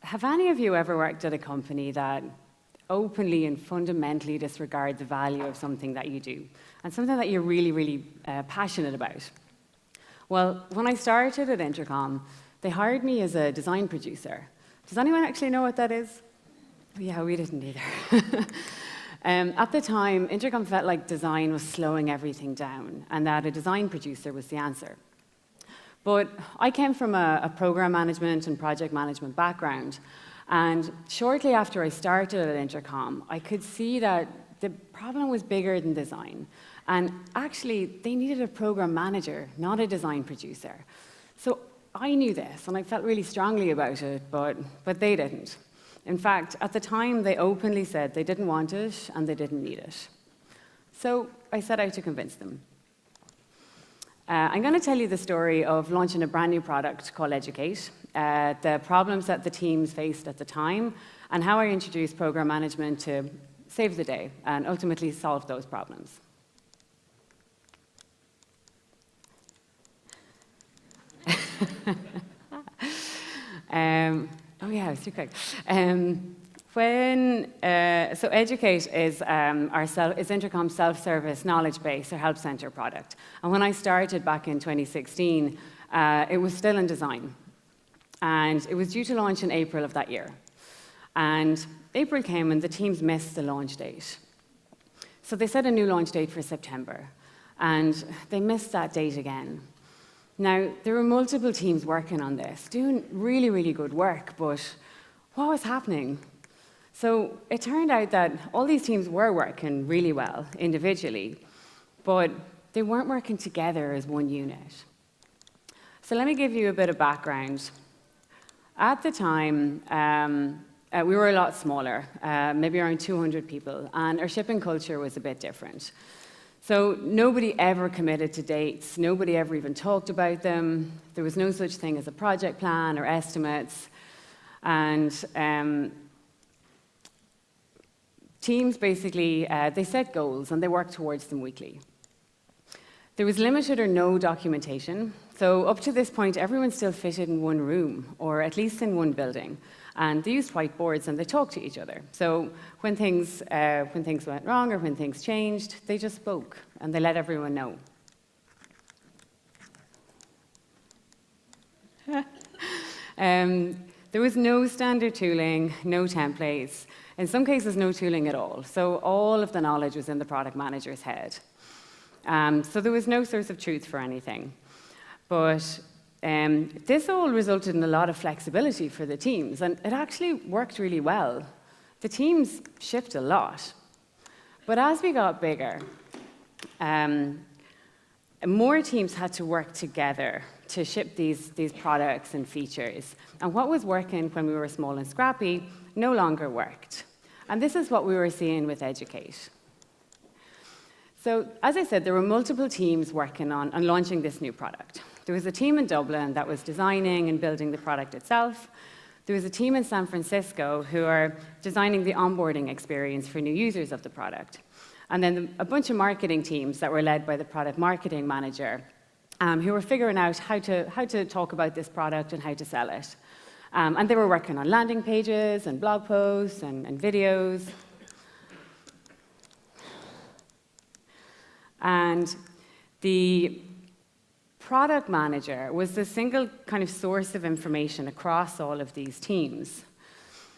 have any of you ever worked at a company that openly and fundamentally disregard the value of something that you do, and something that you're really, really passionate about? Well, when I started at Intercom, they hired me as a design producer. Does anyone actually know what that is? Yeah, we didn't either. At the time, Intercom felt like design was slowing everything down, and that a design producer was the answer. But I came from a program management and project management background, and shortly after I started at Intercom, I could see that the problem was bigger than design. And actually, they needed a program manager, not a design producer. So I knew this, and I felt really strongly about it, but they didn't. In fact, at the time, they openly said they didn't want it and they didn't need it. So I set out to convince them. I'm going to tell you the story of launching a brand new product called Educate, the problems that the teams faced at the time, and how I introduced program management to save the day and ultimately solve those problems. Oh yeah, it's too quick. So Educate is Intercom's self-service knowledge base or help center product. And when I started back in 2016, it was still in design. And it was due to launch in April of that year. And April came and the teams missed the launch date. So they set a new launch date for September. And they missed that date again. Now, there were multiple teams working on this, doing really, really good work, but what was happening? So it turned out that all these teams were working really well individually, but they weren't working together as one unit. So let me give you a bit of background. At the time, we were a lot smaller, maybe around 200 people, and our shipping culture was a bit different. So nobody ever committed to dates, nobody ever even talked about them. There was no such thing as a project plan or estimates. And teams basically, they set goals and they worked towards them weekly. There was limited or no documentation. So up to this point, everyone still fitted in one room, or at least in one building. And they used whiteboards and they talked to each other. So when things went wrong or when things changed, they just spoke and they let everyone know. There was no standard tooling, no templates. In some cases, no tooling at all. So all of the knowledge was in the product manager's head. So there was no source of truth for anything. But this all resulted in a lot of flexibility for the teams, and it actually worked really well. The teams shipped a lot. But as we got bigger, more teams had to work together to ship these products and features. And what was working when we were small and scrappy no longer worked. And this is what we were seeing with Educate. So as I said, there were multiple teams working on launching this new product. There was a team in Dublin that was designing and building the product itself. There was a team in San Francisco who are designing the onboarding experience for new users of the product. And then a bunch of marketing teams that were led by the product marketing manager who were figuring out how to talk about this product and how to sell it. And they were working on landing pages and blog posts and videos. And the product manager was the single kind of source of information across all of these teams.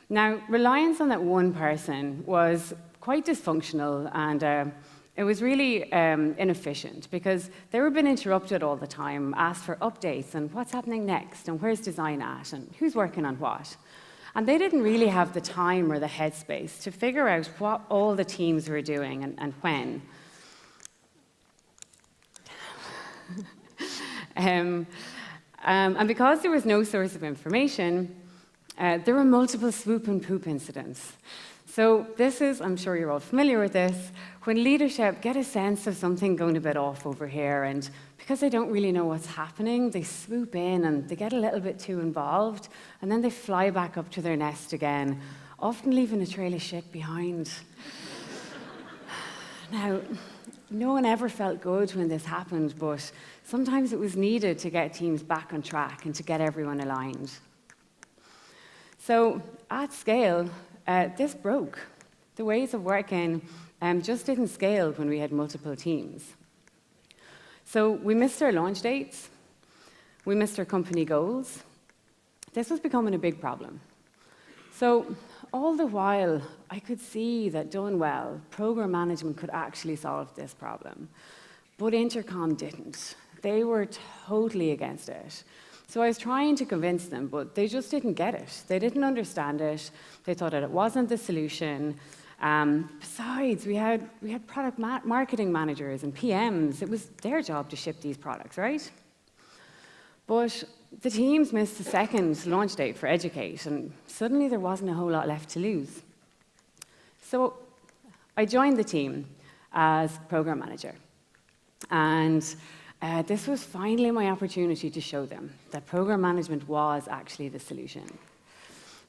Now, reliance on that one person was quite dysfunctional, and it was really inefficient because they were being interrupted all the time, asked for updates and what's happening next and where's design at and who's working on what. And they didn't really have the time or the headspace to figure out what all the teams were doing and when. And because there was no source of information, there were multiple swoop and poop incidents. So this is, I'm sure you're all familiar with this, when leadership get a sense of something going a bit off over here, and because they don't really know what's happening, they swoop in and they get a little bit too involved, and then they fly back up to their nest again, often leaving a trail of shit behind. Now, no one ever felt good when this happened, but sometimes it was needed to get teams back on track and to get everyone aligned. So at scale, this broke. The ways of working just didn't scale when we had multiple teams. So we missed our launch dates. We missed our company goals. This was becoming a big problem. So all the while, I could see that done well, program management could actually solve this problem. But Intercom didn't. They were totally against it. So I was trying to convince them, but they just didn't get it. They didn't understand it. They thought that it wasn't the solution. Besides, we had product marketing managers and PMs. It was their job to ship these products, right? But the teams missed the second launch date for Educate, and suddenly there wasn't a whole lot left to lose. So I joined the team as program manager. And this was finally my opportunity to show them that program management was actually the solution.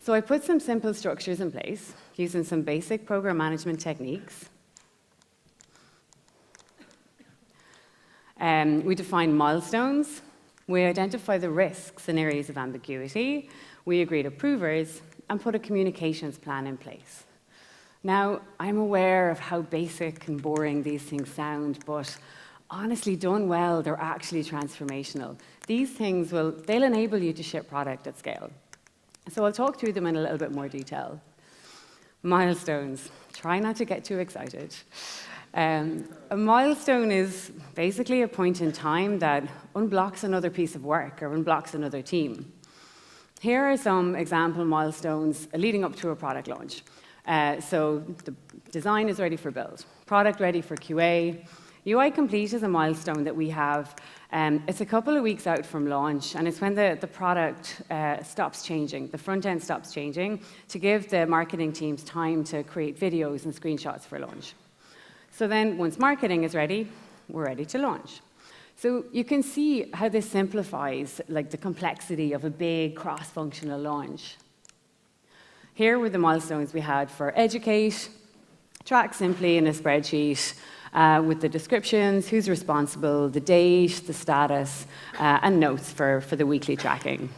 So I put some simple structures in place using some basic program management techniques. We defined milestones. We identify the risks and areas of ambiguity. We agreed approvers and put a communications plan in place. Now, I'm aware of how basic and boring these things sound, but honestly, done well, they're actually transformational. These things they'll enable you to ship product at scale. So I'll talk through them in a little bit more detail. Milestones. Try not to get too excited. A milestone is basically a point in time that unblocks another piece of work or unblocks another team. Here are some example milestones leading up to a product launch. So the design is ready for build, product ready for QA. UI complete is a milestone that we have. It's a couple of weeks out from launch, and it's when the product stops changing, the front end stops changing, to give the marketing teams time to create videos and screenshots for launch. So then, once marketing is ready, we're ready to launch. So you can see how this simplifies the complexity of a big cross-functional launch. Here were the milestones we had for Educate, track simply in a spreadsheet with the descriptions, who's responsible, the date, the status, and notes for the weekly tracking.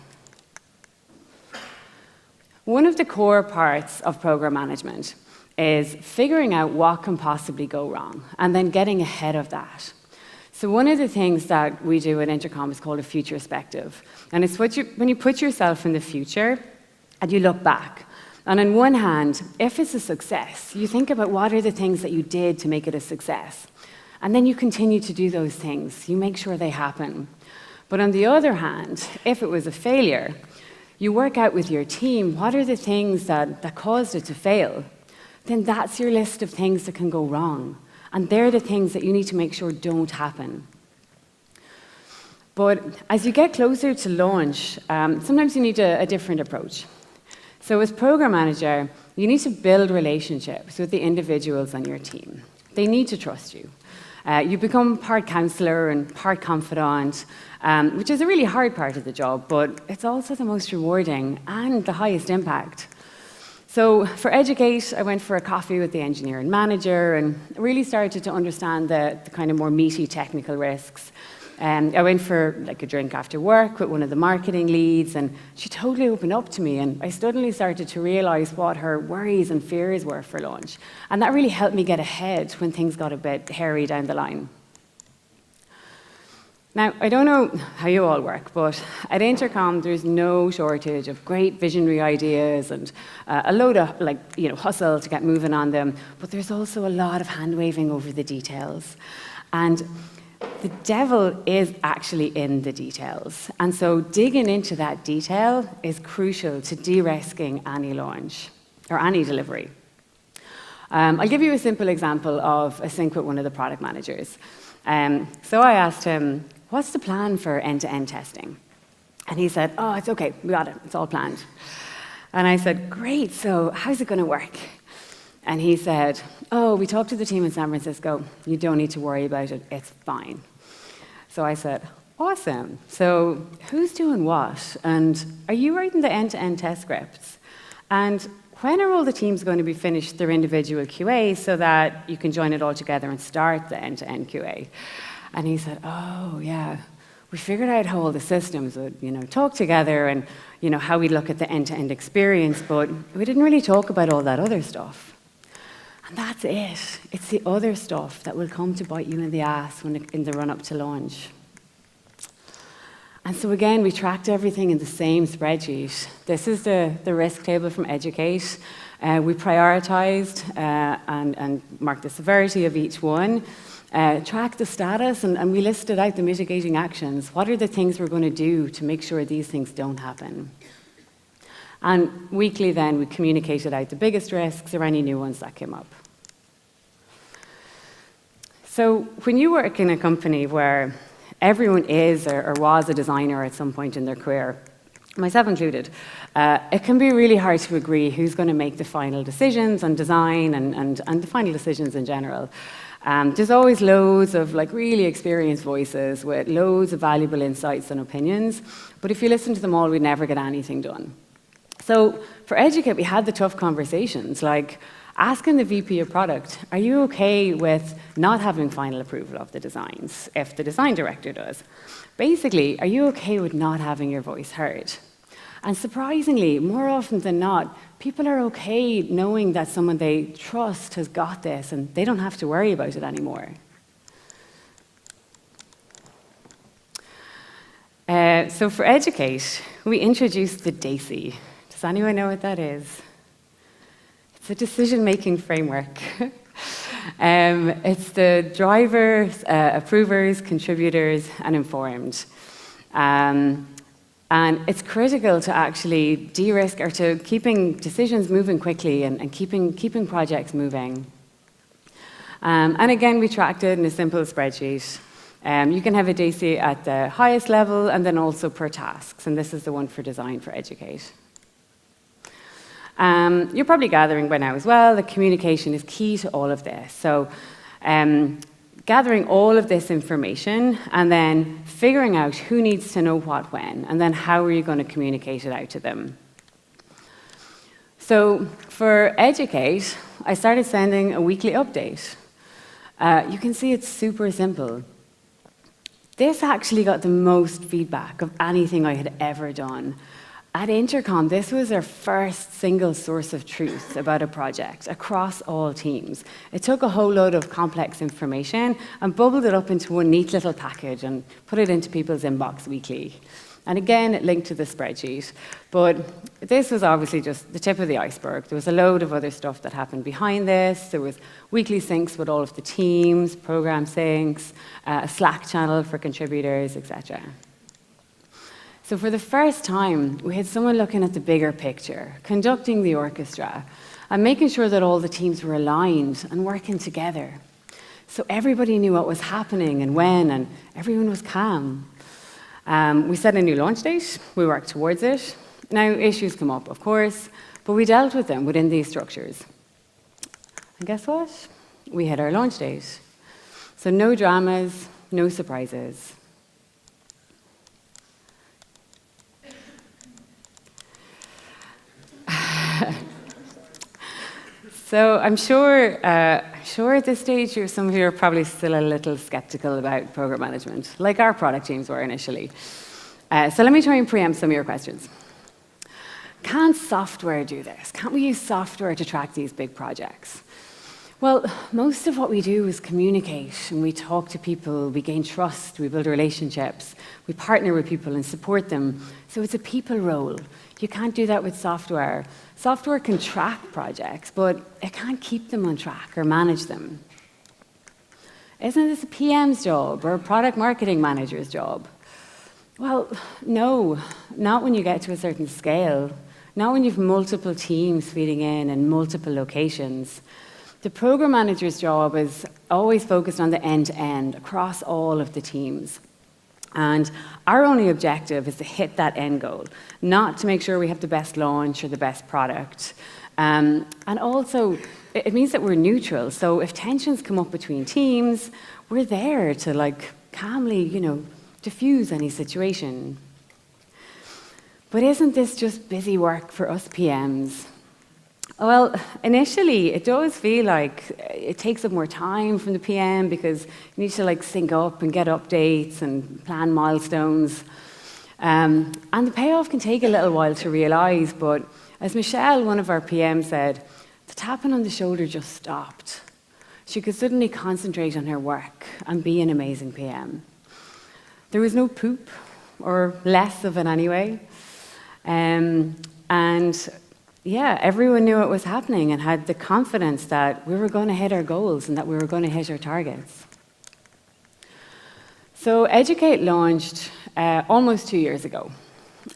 One of the core parts of program management is figuring out what can possibly go wrong and then getting ahead of that. So one of the things that we do at Intercom is called a future perspective. And it's when you put yourself in the future and you look back. And on one hand, if it's a success, you think about what are the things that you did to make it a success. And then you continue to do those things. You make sure they happen. But on the other hand, if it was a failure, you work out with your team, what are the things that caused it to fail? Then that's your list of things that can go wrong. And they're the things that you need to make sure don't happen. But as you get closer to launch, sometimes you need a different approach. So as program manager, you need to build relationships with the individuals on your team. They need to trust you. You become part counselor and part confidant, which is a really hard part of the job, but it's also the most rewarding and the highest impact. So for Educate, I went for a coffee with the engineer and manager and really started to understand the kind of more meaty technical risks. I went for a drink after work with one of the marketing leads, and she totally opened up to me, and I suddenly started to realize what her worries and fears were for launch. And that really helped me get ahead when things got a bit hairy down the line. Now, I don't know how you all work, but at Intercom, there's no shortage of great visionary ideas and a load of hustle to get moving on them, but there's also a lot of hand-waving over the details. And the devil is actually in the details. And so digging into that detail is crucial to de-risking any launch or any delivery. I'll give you a simple example of a sync with one of the product managers. So I asked him, what's the plan for end-to-end testing? And he said, oh, it's okay, we got it, it's all planned. And I said, great, so how's it gonna work? And he said, oh, we talked to the team in San Francisco, you don't need to worry about it, it's fine. So I said, awesome, so who's doing what? And are you writing the end-to-end test scripts? And when are all the teams going to be finished their individual QA so that you can join it all together and start the end-to-end QA? And he said, oh, yeah, We figured out how all the systems would, talk together and, how we'd look at the end-to-end experience, but we didn't really talk about all that other stuff. And that's it. It's the other stuff that will come to bite you in the ass in the run-up to launch. And so again, we tracked everything in the same spreadsheet. This is the risk table from Educate. We prioritized and marked the severity of each one, tracked the status, and we listed out the mitigating actions. What are the things we're going to do to make sure these things don't happen? And weekly then, we communicated out the biggest risks or any new ones that came up. So when you work in a company where everyone is or was a designer at some point in their career, myself included, it can be really hard to agree who's going to make the final decisions on design and the final decisions in general. There's always loads of really experienced voices with loads of valuable insights and opinions, but if you listen to them all, we'd never get anything done. So for Educate, we had the tough conversations, like asking the VP of product, are you okay with not having final approval of the designs if the design director does? Basically, are you okay with not having your voice heard? And surprisingly, more often than not, people are okay knowing that someone they trust has got this and they don't have to worry about it anymore. So for Educate, we introduced the DAISY. Does anyone know what that is? It's a decision-making framework. It's the drivers, approvers, contributors, and informed. And it's critical to actually de-risk or to keeping decisions moving quickly and keeping projects moving. And again, we tracked it in a simple spreadsheet. You can have a DAISY at the highest level and then also per tasks. And this is the one for design for Educate. You're probably gathering by now as well that communication is key to all of this. So gathering all of this information and then figuring out who needs to know what when, and then how are you going to communicate it out to them. So for Educate, I started sending a weekly update. You can see it's super simple. This actually got the most feedback of anything I had ever done. At Intercom, this was our first single source of truth about a project across all teams. It took a whole load of complex information and bubbled it up into one neat little package and put it into people's inbox weekly. And again, it linked to the spreadsheet. But this was obviously just the tip of the iceberg. There was a load of other stuff that happened behind this. There was weekly syncs with all of the teams, program syncs, a Slack channel for contributors, etc. So for the first time, we had someone looking at the bigger picture, conducting the orchestra, and making sure that all the teams were aligned and working together. So everybody knew what was happening and when, and everyone was calm. We set a new launch date, we worked towards it. Now, issues come up, of course, but we dealt with them within these structures. And guess what? We hit our launch date. So no dramas, no surprises. So I'm sure at this stage, some of you are probably still a little skeptical about program management, like our product teams were initially. So let me try and preempt some of your questions. Can software do this? Can't we use software to track these big projects? Well, most of what we do is communicate, and we talk to people, we gain trust, we build relationships, we partner with people and support them. So it's a people role. You can't do that with software. Software can track projects, but it can't keep them on track or manage them. Isn't this a PM's job or a product marketing manager's job? Well, no, not when you get to a certain scale, not when you have multiple teams feeding in and multiple locations. The program manager's job is always focused on the end-to-end across all of the teams. And our only objective is to hit that end goal, not to make sure we have the best launch or the best product. And also, it means that we're neutral. So if tensions come up between teams, we're there to calmly, diffuse any situation. But isn't this just busy work for us PMs? Well, initially, it does feel like it takes up more time from the PM because you need to like sync up and get updates and plan milestones. And the payoff can take a little while to realize, but as Michelle, one of our PMs, said, the tapping on the shoulder just stopped. She could suddenly concentrate on her work and be an amazing PM. There was no poop, or less of it anyway. And yeah, everyone knew it was happening and had the confidence that we were going to hit our goals and that we were going to hit our targets. So Educate launched almost 2 years ago.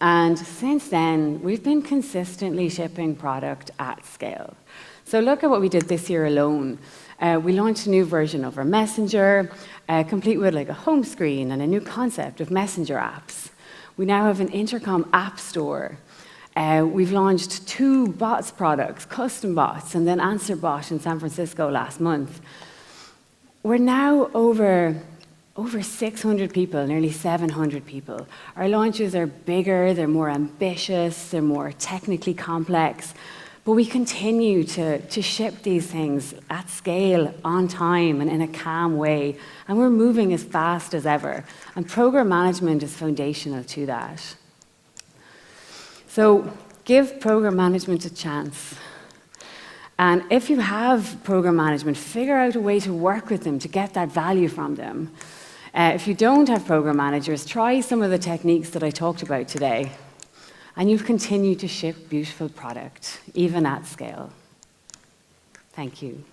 And since then, we've been consistently shipping product at scale. So look at what we did this year alone. We launched a new version of our Messenger, complete with like a home screen and a new concept of Messenger apps. We now have an Intercom app store. We've launched 2 bots products, custom bots, and then Answer Bot in San Francisco last month. We're now over 600 people, nearly 700 people. Our launches are bigger, they're more ambitious, they're more technically complex, but we continue to ship these things at scale, on time, and in a calm way, and we're moving as fast as ever, and program management is foundational to that. So give program management a chance. And if you have program management, figure out a way to work with them to get that value from them. If you don't have program managers, try some of the techniques that I talked about today. And you'll continue to ship beautiful product, even at scale. Thank you.